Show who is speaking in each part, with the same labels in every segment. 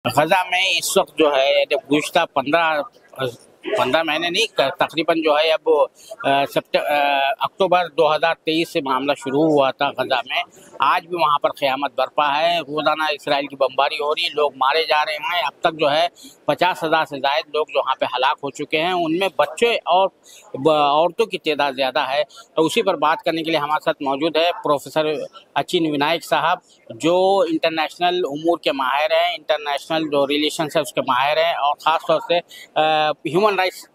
Speaker 1: गजा में इस वक्त जो है गुज़िश्ता 15 महीने नहीं तकरीबन जो है अब अक्टूबर 2023 से मामला शुरू हुआ था गजा में। आज भी वहां पर क़यामत बरपा है। रोजाना इसराइल की बमबारी हो रही है, लोग मारे जा रहे हैं। अब तक जो है 50,000 से ज़ायद लोग जो वहाँ पे हलाक हो चुके हैं, उनमें बच्चे और औरतों की तादाद ज़्यादा है। तो उसी पर बात करने के लिए हमारे साथ मौजूद है प्रोफेसर अचिन विनायक साहब, जो इंटरनेशनल उमूर के माहिर हैं, इंटरनेशनल जो रिलेशन है उसके माहिर हैं, और ख़ास तौर से ह्यूमन राइट्स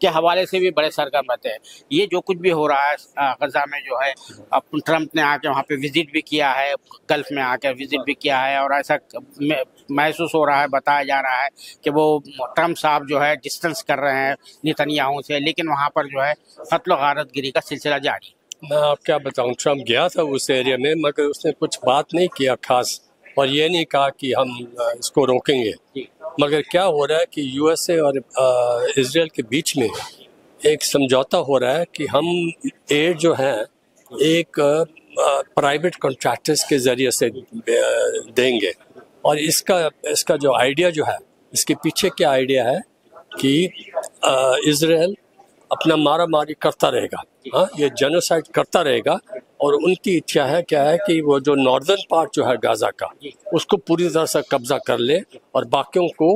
Speaker 1: के हवाले से भी बड़े सरगर्म रहते हैं। ये जो कुछ भी हो रहा है गजा में जो है, अब ट्रंप ने आके वहाँ पे विजिट भी किया है, गल्फ में आके विजिट भी किया है, और ऐसा महसूस हो रहा है, बताया जा रहा है कि वो ट्रंप साहब जो है डिस्टेंस कर रहे हैं नेतन्याहू से, लेकिन वहाँ पर जो है कत्ल गारतगिरी का सिलसिला जारी।
Speaker 2: मैं आप क्या बताऊं, ट्रंप गया था उस एरिया में, मगर उसने कुछ बात नहीं किया खास, और ये नहीं कहा कि हम इसको रोकेंगे। मगर क्या हो रहा है कि यूएसए और इजराइल के बीच में एक समझौता हो रहा है कि हम एड जो है एक प्राइवेट कॉन्ट्रैक्टर्स के ज़रिए से देंगे। और इसका जो आइडिया जो है, इसके पीछे क्या आइडिया है कि इजराइल अपना मारा मारी करता रहेगा, हाँ, ये जेनोसाइड करता रहेगा, और उनकी इच्छा है क्या है कि वो जो नॉर्दर्न पार्ट जो है गाजा का, उसको पूरी तरह से कब्जा कर ले और बाकियों को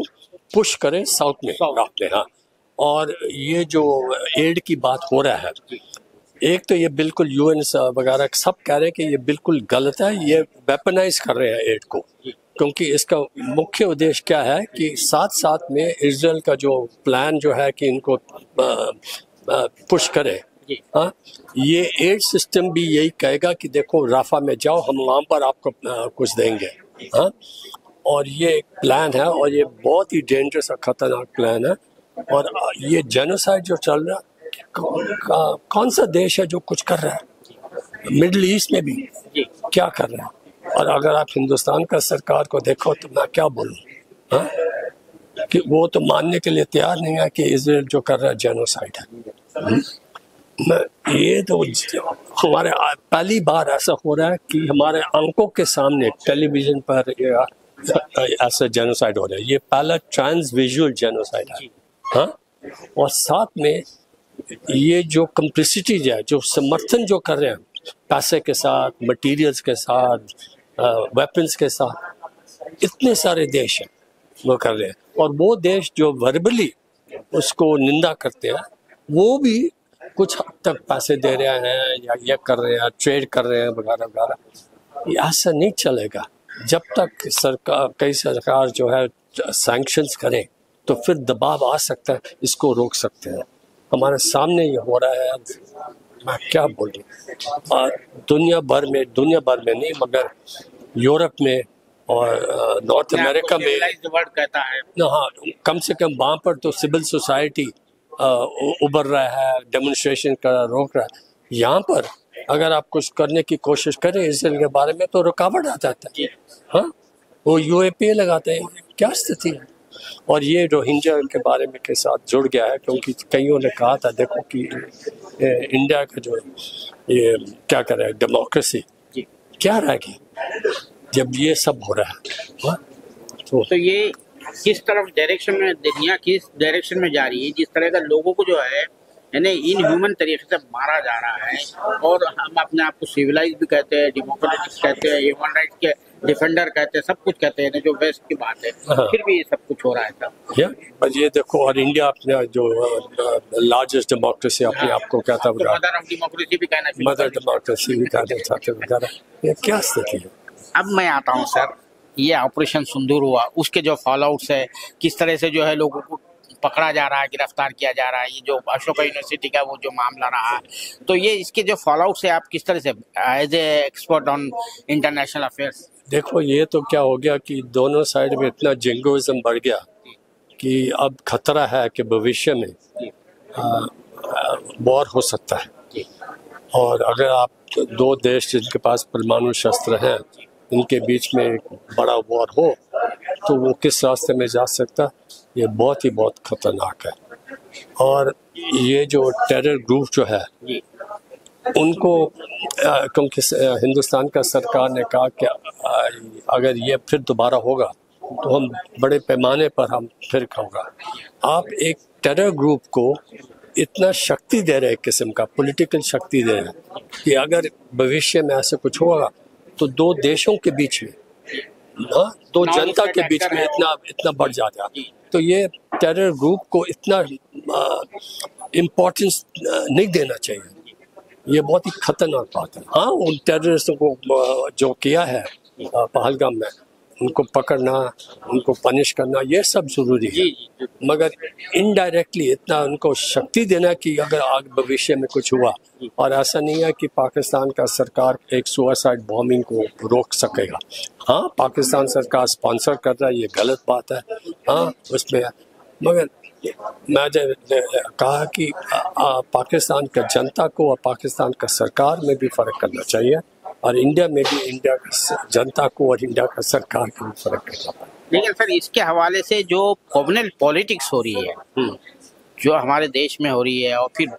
Speaker 2: पुश करे साउथ में रात में। हाँ, और ये जो एड की बात हो रहा है, एक तो ये बिल्कुल यूएन वगैरह सब कह रहे हैं कि ये बिल्कुल गलत है, ये वेपनाइज कर रहे हैं एड को, क्योंकि इसका मुख्य उद्देश्य क्या है कि साथ साथ में इजराइल का जो प्लान जो है कि इनको पुश करे। हाँ, ये एड सिस्टम भी यही कहेगा कि देखो राफा में जाओ, हम वहाँ पर आपको कुछ देंगे। हाँ, और ये एक प्लान है, और ये बहुत ही डेंजरस और खतरनाक प्लान है। और ये जेनोसाइड जो चल रहा है, कौन सा देश है जो कुछ कर रहा है? मिडिल ईस्ट में भी क्या कर रहा है? और अगर आप हिंदुस्तान का सरकार को देखो तो मैं क्या बोलूँ, हाँ, कि वो तो मानने के लिए तैयार नहीं है कि इजराइल जो कर रहा है जेनोसाइड है। ये तो हमारे पहली बार ऐसा हो रहा है कि हमारे आंखों के सामने टेलीविजन पर ऐसा जेनोसाइड हो रहा है। ये पहला ट्रांस विजुअल जेनोसाइड है। हाँ, और साथ में ये जो कम्प्लिसिटीज है, जो समर्थन जो कर रहे हैं पैसे के साथ, मटेरियल्स के साथ, वेपन्स के साथ, इतने सारे देश हैं वो कर रहे हैं। और वो देश जो वर्बली उसको निंदा करते हैं, वो भी कुछ हद तक पैसे दे रहे हैं या ये कर रहे हैं, ट्रेड कर रहे हैं वगैरह वगैरह। ये ऐसा नहीं चलेगा जब तक कई सरकार जो है सैंक्शंस करें, तो फिर दबाव आ सकता है, इसको रोक सकते हैं। हमारे सामने ये हो रहा है, मैं क्या बोलूं, और दुनिया भर में नहीं, मगर यूरोप में और नॉर्थ अमेरिका में
Speaker 1: कहता है।
Speaker 2: हाँ, कम से कम वहाँ पर तो सिविल सोसाइटी उभर रहा है, डेमोन्स्ट्रेशन कर रोक रहा है। यहाँ पर अगर आप कुछ करने की कोशिश करें इसराइल के बारे में तो रुकावट आ जाता है। हाँ, वो यूएपीए लगाते हैं। क्या स्थिति है? और ये रोहिंग्या के बारे में के साथ जुड़ गया है, क्योंकि कईयों ने कहा था देखो कि इंडिया का जो ये क्या कर रहा है, डेमोक्रेसी क्या रहेगी जब ये सब हो रहा है।
Speaker 1: तो ये किस तरफ डायरेक्शन में, दुनिया किस डायरेक्शन में जा रही है, जिस तरह का लोगों को जो है यानी इन ह्यूमन तरीके से मारा जा रहा है, और हम अपने आप को सिविलाइज भी कहते हैं, डेमोक्रेटिक कहते हैं, ह्यूमन राइट्स के डिफेंडर कहते हैं, सब कुछ कहते हैं, जो वेस्ट की बात है। फिर भी ये सब कुछ हो रहा है तब।
Speaker 2: पर ये देखो, और इंडिया अपने जो लार्जेस्ट डेमोक्रेसी अपने आप को कहता है,
Speaker 1: मदर ऑफ डेमोक्रेसी भी कहना चाहिए,
Speaker 2: मदर डेमोक्रेसी भी कहना चाहते वगैरह। ये क्या स्थिति है?
Speaker 1: अब मैं आता हूँ सर, ये ऑपरेशन सिंदूर हुआ, उसके जो फॉलोआउट्स है, किस तरह से जो है लोगों को पकड़ा जा रहा है, गिरफ्तार किया जा रहा है, ये जो अशोका यूनिवर्सिटी का वो जो मामला रहा है, तो ये इसके जो फॉलोआउट्स है, आप किस तरह से as a expert on international affairs?
Speaker 2: देखो, ये तो क्या हो गया कि दोनों साइड में इतना जिंगोइज्म बढ़ गया कि अब खतरा है कि भविष्य में वॉर हो सकता है। और अगर आप दो देश जिनके पास परमाणु शस्त्र हैं, इनके बीच में एक बड़ा वॉर हो, तो वो किस रास्ते में जा सकता है, ये बहुत खतरनाक है। और ये जो टेरर ग्रुप जो है, उनको क्योंकि हिंदुस्तान का सरकार ने कहा कि अगर ये फिर दोबारा होगा तो हम बड़े पैमाने पर हम फिर होगा। आप एक टेरर ग्रुप को इतना शक्ति दे रहे, एक किस्म का पॉलिटिकल शक्ति दे रहे कि अगर भविष्य में ऐसा कुछ होगा तो दो देशों के बीच में, दो जनता के बीच में इतना बढ़ जाता। तो ये टेरर ग्रुप को इतना इम्पोर्टेंस नहीं देना चाहिए। ये बहुत ही खतरनाक बात है। हाँ, उन टेररिस्टों को जो किया है पहलगाम में, उनको पकड़ना, उनको पनिश करना, ये सब जरूरी है, मगर इनडायरेक्टली इतना उनको शक्ति देना कि अगर आगे भविष्य में कुछ हुआ, और ऐसा नहीं है कि पाकिस्तान का सरकार एक सुसाइड बॉम्बिंग को रोक सकेगा। हाँ, पाकिस्तान सरकार स्पॉन्सर कर रहा है, ये गलत बात है। हाँ, उसमें मगर मैं कहा कि पाकिस्तान का जनता को और पाकिस्तान का सरकार में भी फर्क करना चाहिए, और इंडिया में भी इंडिया का जनता को और इंडिया का सरकार को भी फर्क करना चाहिए।
Speaker 1: लेकिन सर, इसके हवाले से जो कम्युनल पॉलिटिक्स हो रही है, जो हमारे देश में हो रही है, और फिर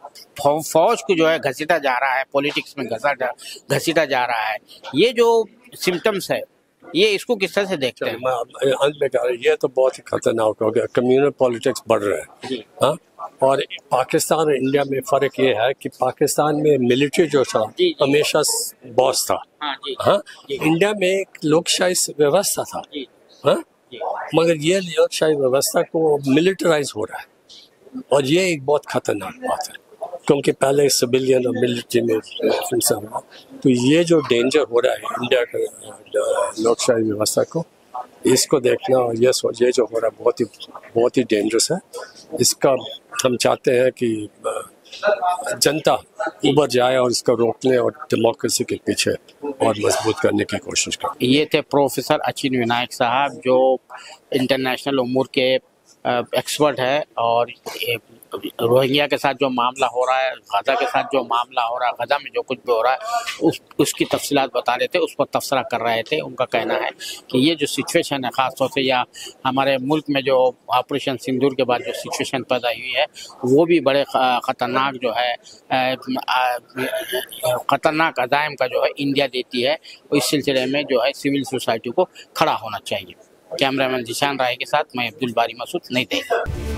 Speaker 1: फौज को जो है घसीटा जा रहा है, पॉलिटिक्स में घसीटा जा रहा है, ये जो सिम्टम्स है, ये इसको किस तरह से देखते हैं?
Speaker 2: अंत में कह रहा ये तो बहुत ही खतरनाक हो गया। कम्युनल पॉलिटिक्स बढ़ रहा है। हाँ, और पाकिस्तान और इंडिया में फर्क ये है कि पाकिस्तान में मिलिट्री जो था हमेशा बॉस था। हाँ, इंडिया में एक लोकशाही व्यवस्था था। हाँ, मगर ये लोकशाही व्यवस्था को मिलिटराइज हो रहा है, और ये एक बहुत खतरनाक बात है, क्योंकि पहले सिविलियन और मिलिट्री में हुआ। तो ये जो डेंजर हो रहा है इंडिया का लोकशाही व्यवस्था को, इसको देखना और ये जो हो रहा है बहुत ही डेंजरस है। इसका हम चाहते हैं कि जनता उभर जाए और इसको रोकने और डेमोक्रेसी के पीछे और मजबूत करने की कोशिश करें।
Speaker 1: ये थे प्रोफेसर अचिन विनायक साहब, जो इंटरनेशनल उमूर के एक्सपर्ट है, और रोहिंग्या के साथ जो मामला हो रहा है, गाजा के साथ जो मामला हो रहा है, गाजा में जो कुछ भी हो रहा है, उसकी तफसीलात बता रहे थे, उस पर तबसरा कर रहे थे। उनका कहना है कि ये जो सिचुएशन है, ख़ासतौर से या हमारे मुल्क में जो ऑपरेशन सिंदूर के बाद जो सिचुएशन पैदा हुई है, वो भी बड़े ख़तरनाक जो है, ख़तरनाक अज़ाइम का जो है इंडिया देती है। इस सिलसिले में जो है सिविल सोसाइटी को खड़ा होना चाहिए। कैमरामैन जिशान राय के साथ मैं अब्दुल बारी मसूद, नई दिल्ली।